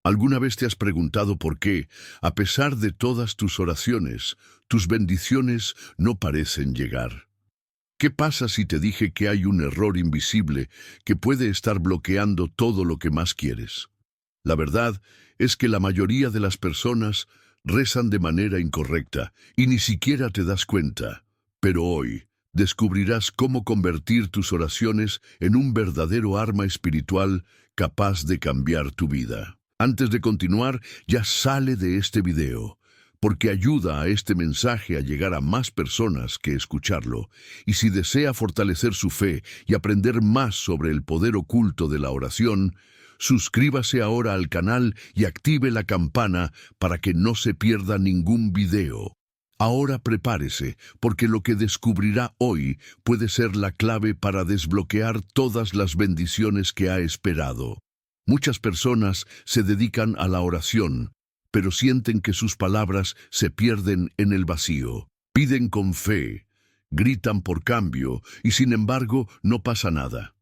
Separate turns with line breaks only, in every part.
¿Alguna vez te has preguntado por qué, a pesar de todas tus oraciones, tus bendiciones no parecen llegar? ¿Qué pasa si te dije que hay un error invisible que puede estar bloqueando todo lo que más quieres? La verdad es que la mayoría de las personas rezan de manera incorrecta y ni siquiera te das cuenta. Pero hoy descubrirás cómo convertir tus oraciones en un verdadero arma espiritual capaz de cambiar tu vida. Antes de continuar, ya sale de este video, porque ayuda a este mensaje a llegar a más personas que escucharlo. Y si desea fortalecer su fe y aprender más sobre el poder oculto de la oración, suscríbase ahora al canal y active la campana para que no se pierda ningún video. Ahora prepárese, porque lo que descubrirá hoy puede ser la clave para desbloquear todas las bendiciones que ha esperado. Muchas personas se dedican a la oración, pero sienten que sus palabras se pierden en el vacío. Piden con fe, gritan por cambio y sin embargo no pasa nada.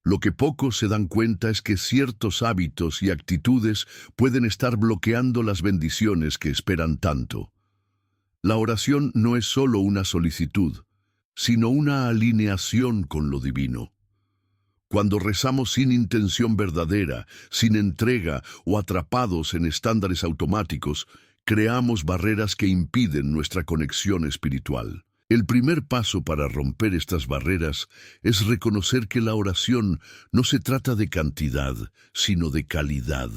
Lo que pocos se dan cuenta es que ciertos hábitos y actitudes pueden estar bloqueando las bendiciones que esperan tanto. La oración no es solo una solicitud, sino una alineación con lo divino. Cuando rezamos sin intención verdadera, sin entrega o atrapados en estándares automáticos, creamos barreras que impiden nuestra conexión espiritual. El primer paso para romper estas barreras es reconocer que la oración no se trata de cantidad, sino de calidad.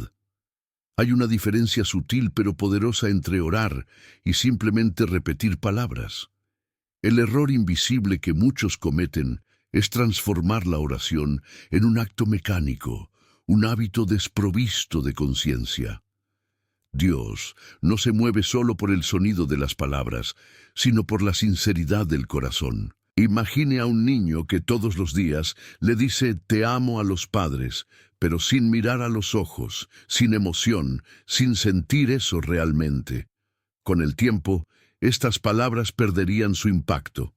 Hay una diferencia sutil pero poderosa entre orar y simplemente repetir palabras. El error invisible que muchos cometen es transformar la oración en un acto mecánico, un hábito desprovisto de conciencia. Dios no se mueve solo por el sonido de las palabras, sino por la sinceridad del corazón. Imagine a un niño que todos los días le dice «te amo» a los padres, pero sin mirar a los ojos, sin emoción, sin sentir eso realmente. Con el tiempo, estas palabras perderían su impacto.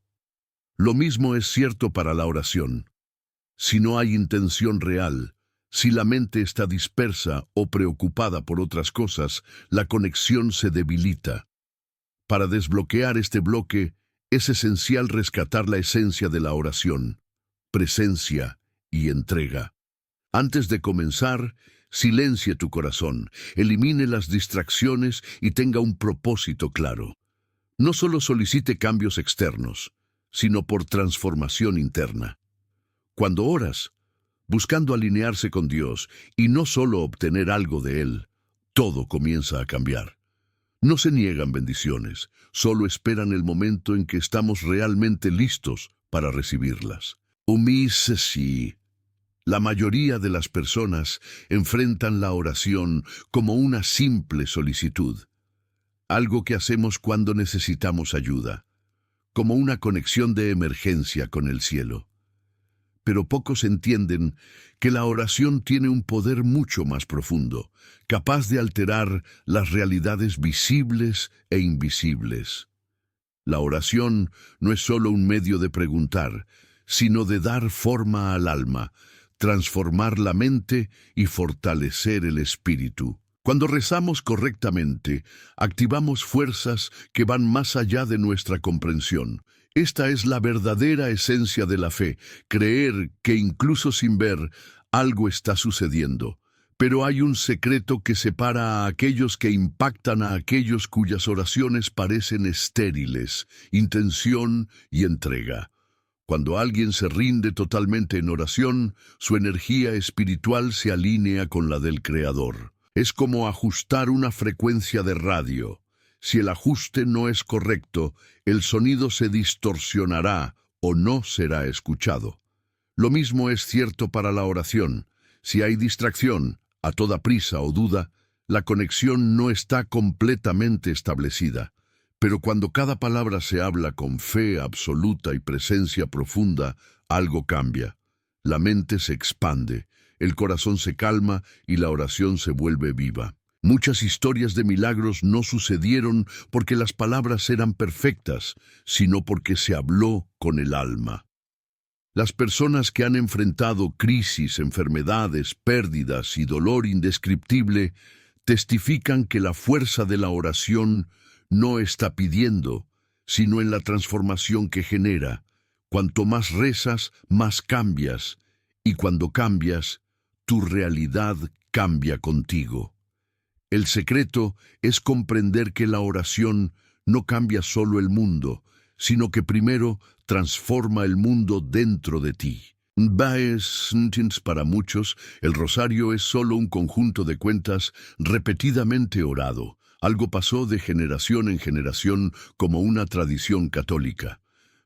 Lo mismo es cierto para la oración. Si no hay intención real, si la mente está dispersa o preocupada por otras cosas, la conexión se debilita. Para desbloquear este bloque, es esencial rescatar la esencia de la oración, presencia y entrega. Antes de comenzar, silencie tu corazón, elimine las distracciones y tenga un propósito claro. No solo solicite cambios externos, sino por transformación interna. Cuando oras, buscando alinearse con Dios y no solo obtener algo de Él, todo comienza a cambiar. No se niegan bendiciones, solo esperan el momento en que estamos realmente listos para recibirlas. Humíllese. La mayoría de las personas enfrentan la oración como una simple solicitud, algo que hacemos cuando necesitamos ayuda, como una conexión de emergencia con el cielo. Pero pocos entienden que la oración tiene un poder mucho más profundo, capaz de alterar las realidades visibles e invisibles. La oración no es solo un medio de preguntar, sino de dar forma al alma, transformar la mente y fortalecer el espíritu. Cuando rezamos correctamente, activamos fuerzas que van más allá de nuestra comprensión. Esta es la verdadera esencia de la fe, creer que incluso sin ver, algo está sucediendo. Pero hay un secreto que separa a aquellos que impactan a aquellos cuyas oraciones parecen estériles: intención y entrega. Cuando alguien se rinde totalmente en oración, su energía espiritual se alinea con la del Creador. Es como ajustar una frecuencia de radio. Si el ajuste no es correcto, el sonido se distorsionará o no será escuchado. Lo mismo es cierto para la oración. Si hay distracción, a toda prisa o duda, la conexión no está completamente establecida. Pero cuando cada palabra se habla con fe absoluta y presencia profunda, algo cambia. La mente se expande, el corazón se calma y la oración se vuelve viva. Muchas historias de milagros no sucedieron porque las palabras eran perfectas, sino porque se habló con el alma. Las personas que han enfrentado crisis, enfermedades, pérdidas y dolor indescriptible testifican que la fuerza de la oración no está pidiendo, sino en la transformación que genera. Cuanto más rezas, más cambias, y cuando cambias, tu realidad cambia contigo. El secreto es comprender que la oración no cambia solo el mundo, sino que primero transforma el mundo dentro de ti. Para muchos, el rosario es solo un conjunto de cuentas repetidamente orado. Algo pasó de generación en generación como una tradición católica.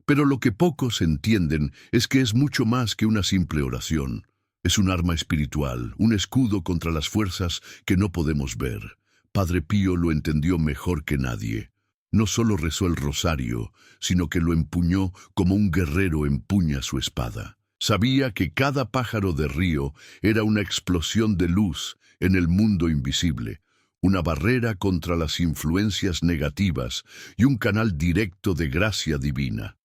Pero lo que pocos entienden es que es mucho más que una simple oración. Es un arma espiritual, un escudo contra las fuerzas que no podemos ver. Padre Pío lo entendió mejor que nadie. No solo rezó el rosario, sino que lo empuñó como un guerrero empuña su espada. Sabía que cada pájaro de río era una explosión de luz en el mundo invisible, una barrera contra las influencias negativas y un canal directo de gracia divina.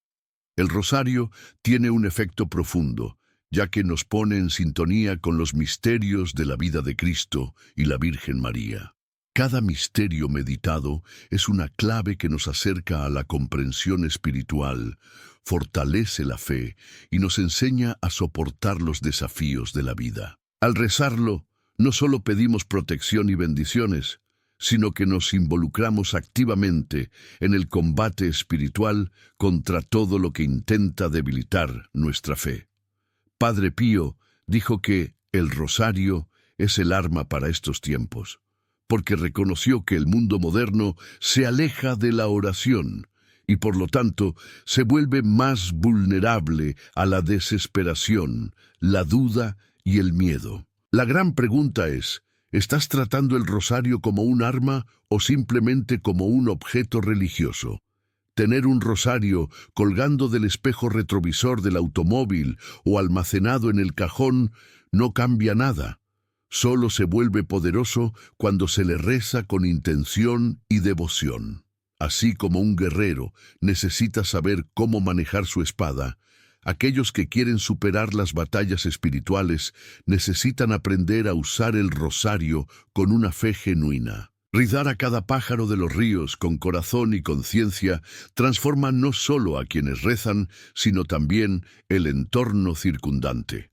El rosario tiene un efecto profundo, ya que nos pone en sintonía con los misterios de la vida de Cristo y la Virgen María. Cada misterio meditado es una clave que nos acerca a la comprensión espiritual, fortalece la fe y nos enseña a soportar los desafíos de la vida. Al rezarlo, no solo pedimos protección y bendiciones, sino que nos involucramos activamente en el combate espiritual contra todo lo que intenta debilitar nuestra fe. Padre Pío dijo que el rosario es el arma para estos tiempos, porque reconoció que el mundo moderno se aleja de la oración y por lo tanto se vuelve más vulnerable a la desesperación, la duda y el miedo. La gran pregunta es, ¿estás tratando el rosario como un arma o simplemente como un objeto religioso? Tener un rosario colgando del espejo retrovisor del automóvil o almacenado en el cajón no cambia nada. Solo se vuelve poderoso cuando se le reza con intención y devoción. Así como un guerrero necesita saber cómo manejar su espada, aquellos que quieren superar las batallas espirituales necesitan aprender a usar el rosario con una fe genuina. Rizar a cada pájaro de los ríos con corazón y conciencia transforma no solo a quienes rezan, sino también el entorno circundante.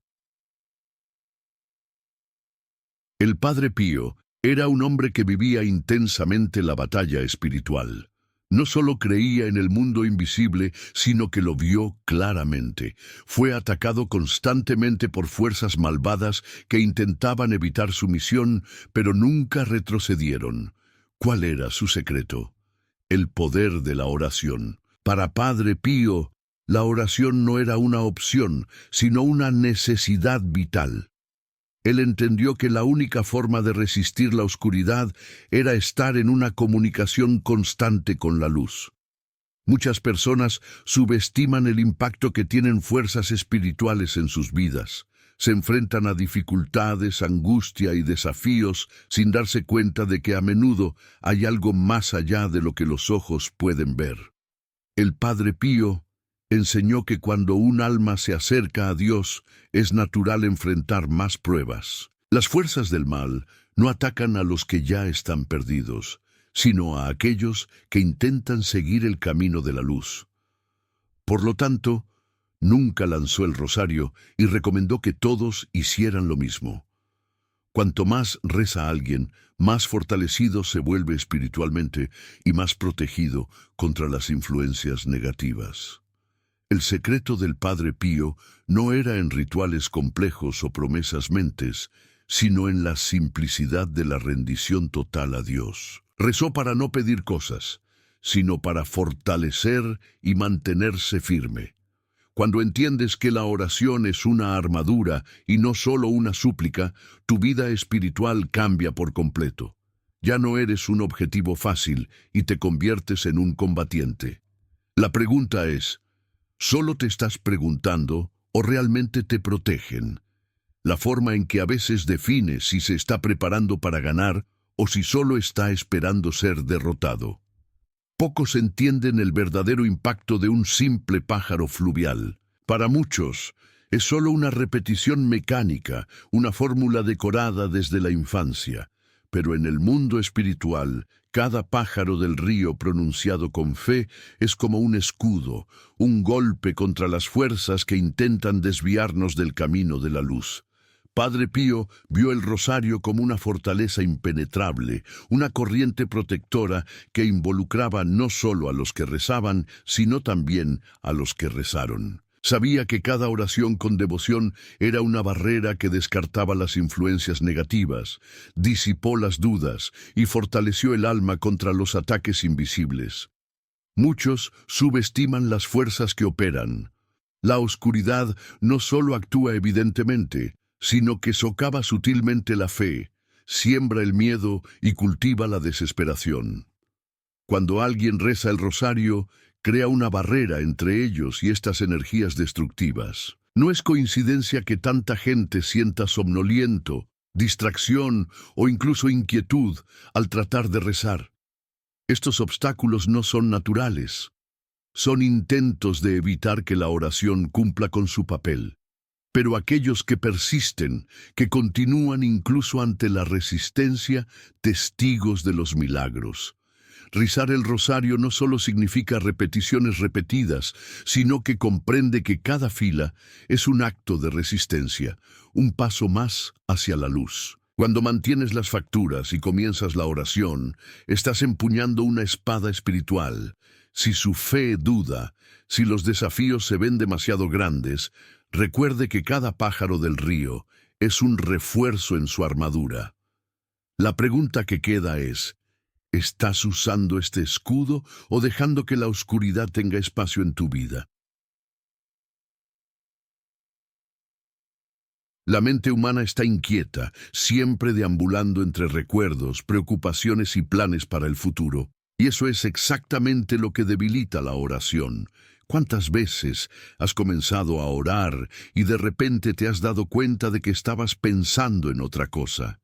El Padre Pío era un hombre que vivía intensamente la batalla espiritual. No solo creía en el mundo invisible, sino que lo vio claramente. Fue atacado constantemente por fuerzas malvadas que intentaban evitar su misión, pero nunca retrocedieron. ¿Cuál era su secreto? El poder de la oración. Para Padre Pío, la oración no era una opción, sino una necesidad vital. Él entendió que la única forma de resistir la oscuridad era estar en una comunicación constante con la luz. Muchas personas subestiman el impacto que tienen fuerzas espirituales en sus vidas. Se enfrentan a dificultades, angustia y desafíos sin darse cuenta de que a menudo hay algo más allá de lo que los ojos pueden ver. El Padre Pío enseñó que cuando un alma se acerca a Dios, es natural enfrentar más pruebas. Las fuerzas del mal no atacan a los que ya están perdidos, sino a aquellos que intentan seguir el camino de la luz. Por lo tanto, nunca lanzó el rosario y recomendó que todos hicieran lo mismo. Cuanto más reza alguien, más fortalecido se vuelve espiritualmente y más protegido contra las influencias negativas. El secreto del Padre Pío no era en rituales complejos o promesas mentes, sino en la simplicidad de la rendición total a Dios. Rezó para no pedir cosas, sino para fortalecer y mantenerse firme. Cuando entiendes que la oración es una armadura y no solo una súplica, tu vida espiritual cambia por completo. Ya no eres un objetivo fácil y te conviertes en un combatiente. La pregunta es, ¿solo te estás preguntando o realmente te protegen? La forma en que a veces defines si se está preparando para ganar o si solo está esperando ser derrotado. Pocos entienden el verdadero impacto de un simple pájaro fluvial. Para muchos, Es solo una repetición mecánica, una fórmula decorada desde la infancia. Pero en el mundo espiritual, cada pájaro del río pronunciado con fe es como un escudo, un golpe contra las fuerzas que intentan desviarnos del camino de la luz. Padre Pío vio el rosario como una fortaleza impenetrable, una corriente protectora que involucraba no solo a los que rezaban, sino también a los que rezaron. Sabía que cada oración con devoción era una barrera que descartaba las influencias negativas, disipó las dudas y fortaleció el alma contra los ataques invisibles. Muchos subestiman las fuerzas que operan. La oscuridad no solo actúa evidentemente, sino que socava sutilmente la fe, siembra el miedo y cultiva la desesperación. Cuando alguien reza el rosario, crea una barrera entre ellos y estas energías destructivas. No es coincidencia que tanta gente sienta somnoliento, distracción o incluso inquietud al tratar de rezar. Estos obstáculos no son naturales. Son intentos de evitar que la oración cumpla con su papel. Pero aquellos que persisten, que continúan incluso ante la resistencia, testigos de los milagros. Rezar el rosario no solo significa repeticiones repetidas, sino que comprende que cada fila es un acto de resistencia, un paso más hacia la luz. Cuando mantienes las facturas y comienzas la oración, estás empuñando una espada espiritual. Si su fe duda, si los desafíos se ven demasiado grandes, recuerde que cada pájaro del río es un refuerzo en su armadura. La pregunta que queda es, ¿estás usando este escudo o dejando que la oscuridad tenga espacio en tu vida? La mente humana está inquieta, siempre deambulando entre recuerdos, preocupaciones y planes para el futuro. Y eso es exactamente lo que debilita la oración. ¿Cuántas veces has comenzado a orar y de repente te has dado cuenta de que estabas pensando en otra cosa?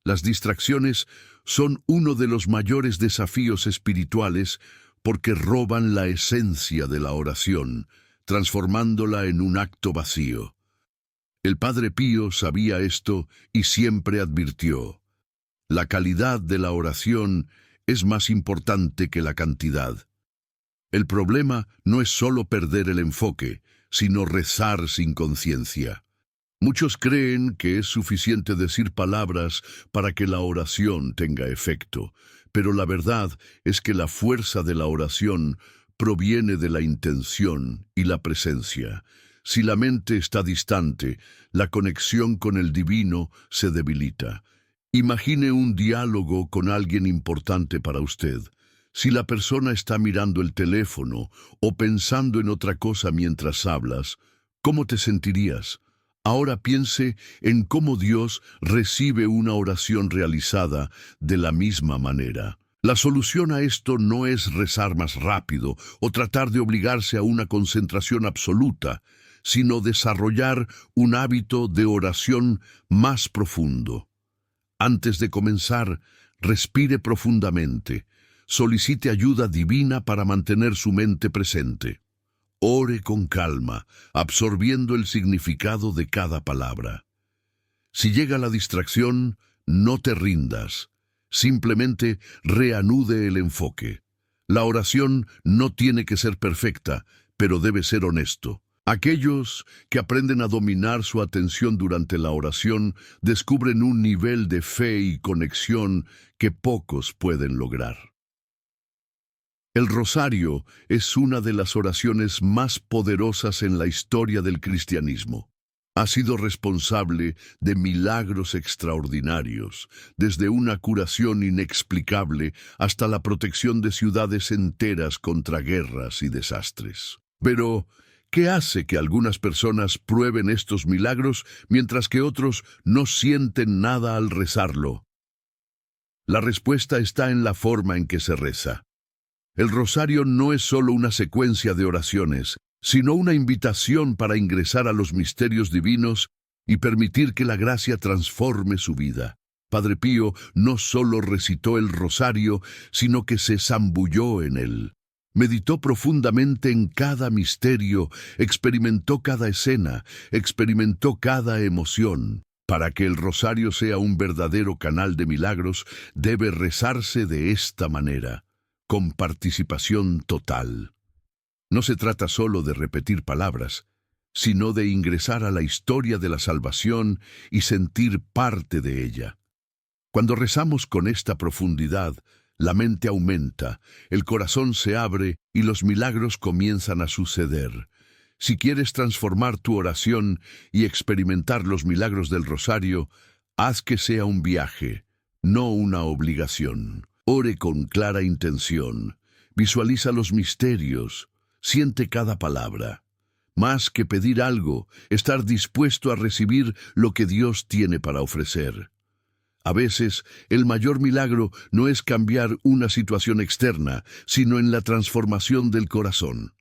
Las distracciones son uno de los mayores desafíos espirituales porque roban la esencia de la oración, transformándola en un acto vacío. El Padre Pío sabía esto y siempre advirtió: la calidad de la oración es más importante que la cantidad. El problema no es solo perder el enfoque, sino rezar sin conciencia. Muchos creen que es suficiente decir palabras para que la oración tenga efecto, pero la verdad es que la fuerza de la oración proviene de la intención y la presencia. Si la mente está distante, la conexión con el divino se debilita. Imagine un diálogo con alguien importante para usted. Si la persona está mirando el teléfono o pensando en otra cosa mientras hablas, ¿cómo te sentirías? Ahora piense en cómo Dios recibe una oración realizada de la misma manera. La solución a esto no es rezar más rápido o tratar de obligarse a una concentración absoluta, sino desarrollar un hábito de oración más profundo. Antes de comenzar, respire profundamente. Solicite ayuda divina para mantener su mente presente. Ore con calma, absorbiendo el significado de cada palabra. Si llega la distracción, no te rindas. Simplemente reanude el enfoque. La oración no tiene que ser perfecta, pero debe ser honesto. Aquellos que aprenden a dominar su atención durante la oración descubren un nivel de fe y conexión que pocos pueden lograr. El rosario es una de las oraciones más poderosas en la historia del cristianismo. Ha sido responsable de milagros extraordinarios, desde una curación inexplicable hasta la protección de ciudades enteras contra guerras y desastres. Pero, ¿qué hace que algunas personas prueben estos milagros mientras que otros no sienten nada al rezarlo? La respuesta está en la forma en que se reza. El rosario no es solo una secuencia de oraciones, sino una invitación para ingresar a los misterios divinos y permitir que la gracia transforme su vida. Padre Pío no solo recitó el rosario, sino que se zambulló en él. Meditó profundamente en cada misterio, experimentó cada escena, experimentó cada emoción. Para que el rosario sea un verdadero canal de milagros, debe rezarse de esta manera, con participación total. No se trata solo de repetir palabras, sino de ingresar a la historia de la salvación y sentir parte de ella. Cuando rezamos con esta profundidad, la mente aumenta, el corazón se abre y los milagros comienzan a suceder. Si quieres transformar tu oración y experimentar los milagros del rosario, haz que sea un viaje, no una obligación. Ore con clara intención, visualiza los misterios, siente cada palabra. Más que pedir algo, estar dispuesto a recibir lo que Dios tiene para ofrecer. A veces, el mayor milagro no es cambiar una situación externa, sino en la transformación del corazón.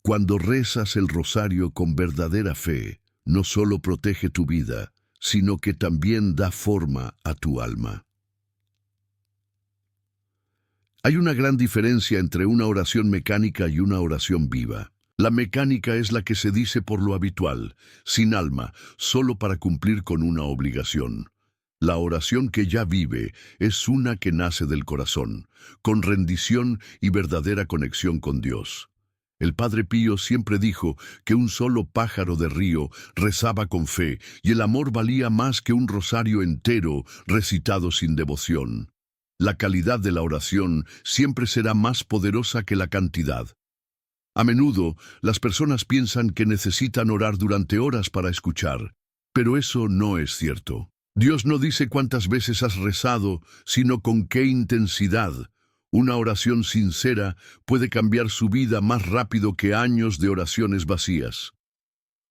Cuando rezas el rosario con verdadera fe, no solo protege tu vida, sino que también da forma a tu alma. Hay una gran diferencia entre una oración mecánica y una oración viva. La mecánica es la que se dice por lo habitual, sin alma, solo para cumplir con una obligación. La oración que ya vive es una que nace del corazón, con rendición y verdadera conexión con Dios. El Padre Pío siempre dijo que un solo pájaro de río rezaba con fe y el amor valía más que un rosario entero recitado sin devoción. La calidad de la oración siempre será más poderosa que la cantidad. A menudo, las personas piensan que necesitan orar durante horas para escuchar, pero eso no es cierto. Dios no dice cuántas veces has rezado, sino con qué intensidad. Una oración sincera puede cambiar su vida más rápido que años de oraciones vacías.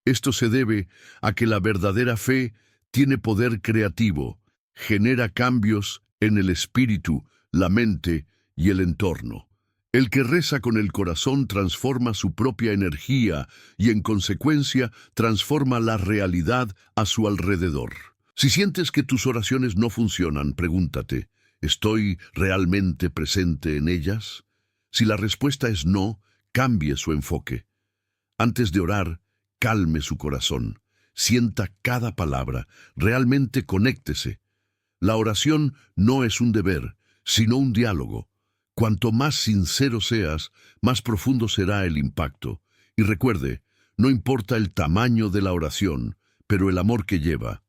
Esto se debe a que la verdadera fe tiene poder creativo, genera cambios en el espíritu, la mente y el entorno. El que reza con el corazón transforma su propia energía y, en consecuencia, transforma la realidad a su alrededor. Si sientes que tus oraciones no funcionan, pregúntate, ¿estoy realmente presente en ellas? Si la respuesta es no, cambie su enfoque. Antes de orar, calme su corazón. Sienta cada palabra. Realmente conéctese. La oración no es un deber, sino un diálogo. Cuanto más sincero seas, más profundo será el impacto. Y recuerde, no importa el tamaño de la oración, pero el amor que lleva.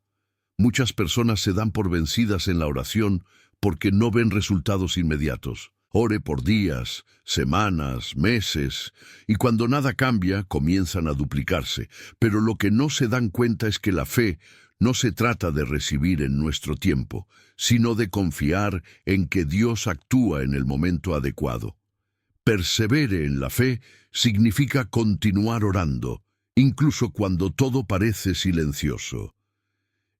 Muchas personas se dan por vencidas en la oración porque no ven resultados inmediatos. Ore por días, semanas, meses, y cuando nada cambia, comienzan a duplicarse. Pero lo que no se dan cuenta es que la fe no se trata de recibir en nuestro tiempo, sino de confiar en que Dios actúa en el momento adecuado. Persevere en la fe significa continuar orando, incluso cuando todo parece silencioso.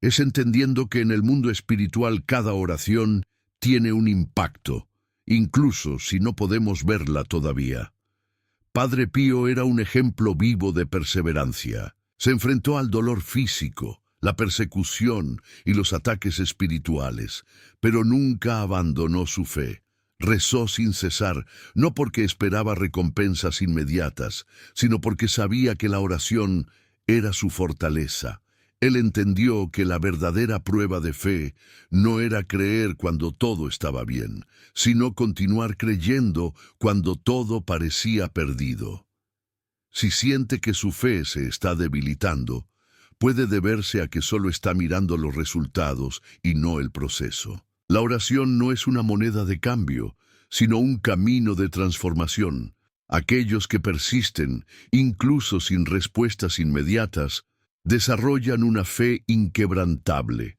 Es entendiendo que en el mundo espiritual cada oración tiene un impacto, incluso si no podemos verla todavía. Padre Pío era un ejemplo vivo de perseverancia. Se enfrentó al dolor físico, la persecución y los ataques espirituales, pero nunca abandonó su fe. Rezó sin cesar, no porque esperaba recompensas inmediatas, sino porque sabía que la oración era su fortaleza. Él entendió que la verdadera prueba de fe no era creer cuando todo estaba bien, sino continuar creyendo cuando todo parecía perdido. Si siente que su fe se está debilitando, puede deberse a que solo está mirando los resultados y no el proceso. La oración no es una moneda de cambio, sino un camino de transformación. Aquellos que persisten, incluso sin respuestas inmediatas, desarrollan una fe inquebrantable.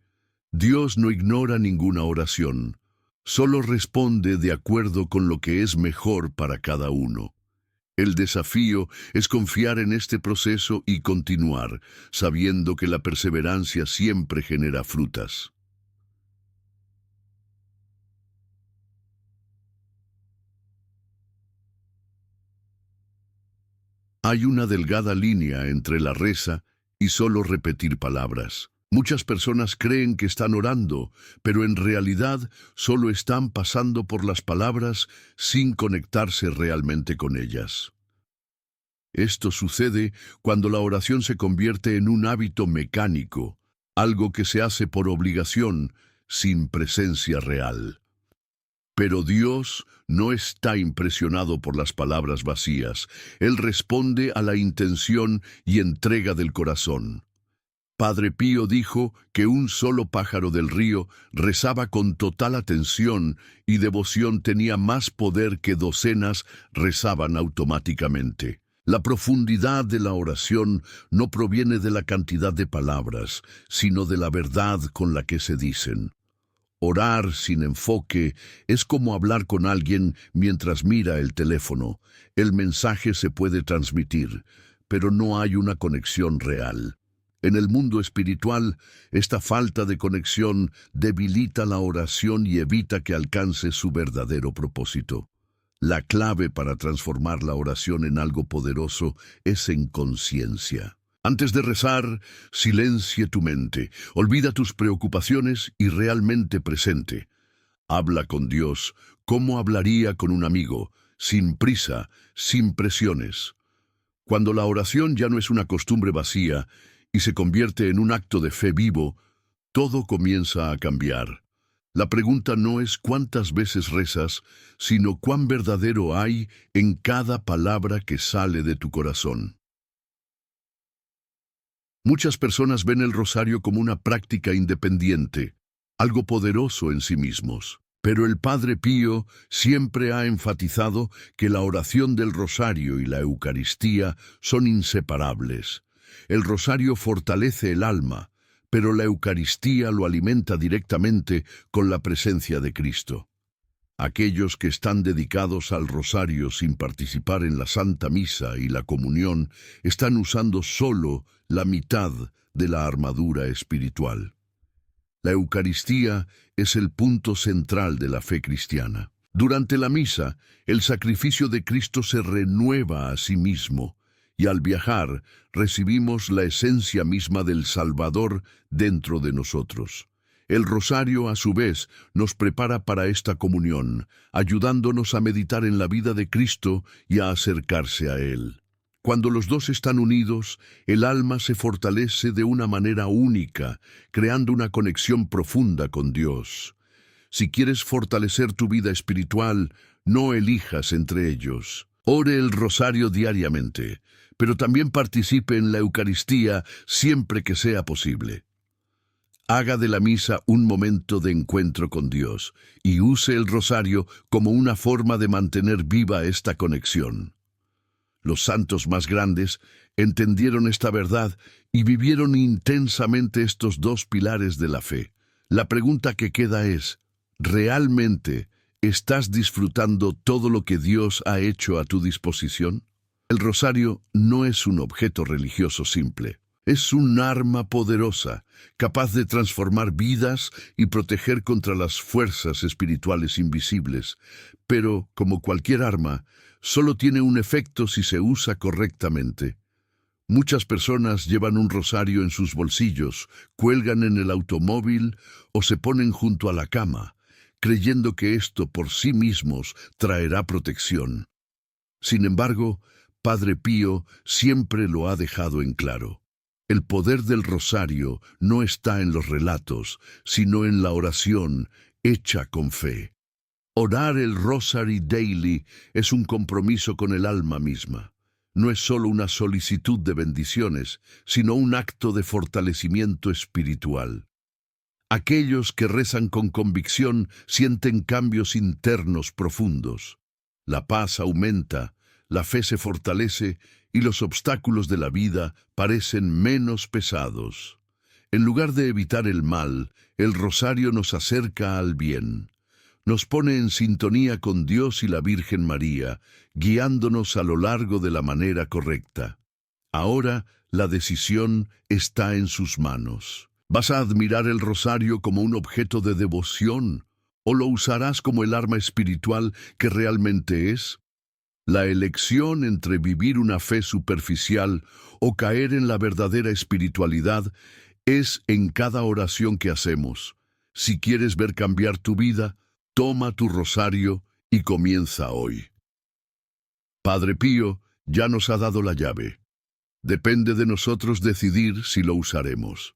Dios no ignora ninguna oración, solo responde de acuerdo con lo que es mejor para cada uno. El desafío es confiar en este proceso y continuar, sabiendo que la perseverancia siempre genera frutas. Hay una delgada línea entre la reza y solo repetir palabras. Muchas personas creen que están orando, pero en realidad solo están pasando por las palabras sin conectarse realmente con ellas. Esto sucede cuando la oración se convierte en un hábito mecánico, algo que se hace por obligación, sin presencia real. Pero Dios no está impresionado por las palabras vacías. Él responde a la intención y entrega del corazón. Padre Pío dijo que un solo pájaro del río rezaba con total atención y devoción tenía más poder que docenas rezaban automáticamente. La profundidad de la oración no proviene de la cantidad de palabras, sino de la verdad con la que se dicen. Orar sin enfoque es como hablar con alguien mientras mira el teléfono. El mensaje se puede transmitir, pero no hay una conexión real. En el mundo espiritual, esta falta de conexión debilita la oración y evita que alcance su verdadero propósito. La clave para transformar la oración en algo poderoso es en conciencia. Antes de rezar, silencie tu mente, olvida tus preocupaciones y realmente presente. Habla con Dios como hablaría con un amigo, sin prisa, sin presiones. Cuando la oración ya no es una costumbre vacía y se convierte en un acto de fe vivo, todo comienza a cambiar. La pregunta no es cuántas veces rezas, sino cuán verdadero hay en cada palabra que sale de tu corazón. Muchas personas ven el rosario como una práctica independiente, algo poderoso en sí mismos. Pero el Padre Pío siempre ha enfatizado que la oración del rosario y la Eucaristía son inseparables. El rosario fortalece el alma, pero la Eucaristía lo alimenta directamente con la presencia de Cristo. Aquellos que están dedicados al rosario sin participar en la Santa Misa y la comunión están usando solo la mitad de la armadura espiritual. La Eucaristía es el punto central de la fe cristiana. Durante la misa, el sacrificio de Cristo se renueva a sí mismo, y al viajar recibimos la esencia misma del Salvador dentro de nosotros. El rosario, a su vez, nos prepara para esta comunión, ayudándonos a meditar en la vida de Cristo y a acercarse a Él. Cuando los dos están unidos, el alma se fortalece de una manera única, creando una conexión profunda con Dios. Si quieres fortalecer tu vida espiritual, no elijas entre ellos. Ore el rosario diariamente, pero también participe en la Eucaristía siempre que sea posible. Haga de la misa un momento de encuentro con Dios y use el rosario como una forma de mantener viva esta conexión. Los santos más grandes entendieron esta verdad y vivieron intensamente estos dos pilares de la fe. La pregunta que queda es, ¿realmente estás disfrutando todo lo que Dios ha hecho a tu disposición? El rosario no es un objeto religioso simple. Es un arma poderosa, capaz de transformar vidas y proteger contra las fuerzas espirituales invisibles. Pero, como cualquier arma, solo tiene un efecto si se usa correctamente. Muchas personas llevan un rosario en sus bolsillos, cuelgan en el automóvil o se ponen junto a la cama, creyendo que esto por sí mismos traerá protección. Sin embargo, Padre Pío siempre lo ha dejado en claro. El poder del rosario no está en los relatos, sino en la oración hecha con fe. Orar el Rosary Daily es un compromiso con el alma misma. No es solo una solicitud de bendiciones, sino un acto de fortalecimiento espiritual. Aquellos que rezan con convicción sienten cambios internos profundos. La paz aumenta, la fe se fortalece y los obstáculos de la vida parecen menos pesados. En lugar de evitar el mal, el rosario nos acerca al bien. Nos pone en sintonía con Dios y la Virgen María, guiándonos a lo largo de la manera correcta. Ahora la decisión está en sus manos. ¿Vas a admirar el rosario como un objeto de devoción o lo usarás como el arma espiritual que realmente es? La elección entre vivir una fe superficial o caer en la verdadera espiritualidad Es en cada oración que hacemos. Si quieres ver cambiar tu vida, toma tu rosario y comienza hoy. Padre Pío ya nos ha dado la llave. Depende de nosotros decidir si lo usaremos.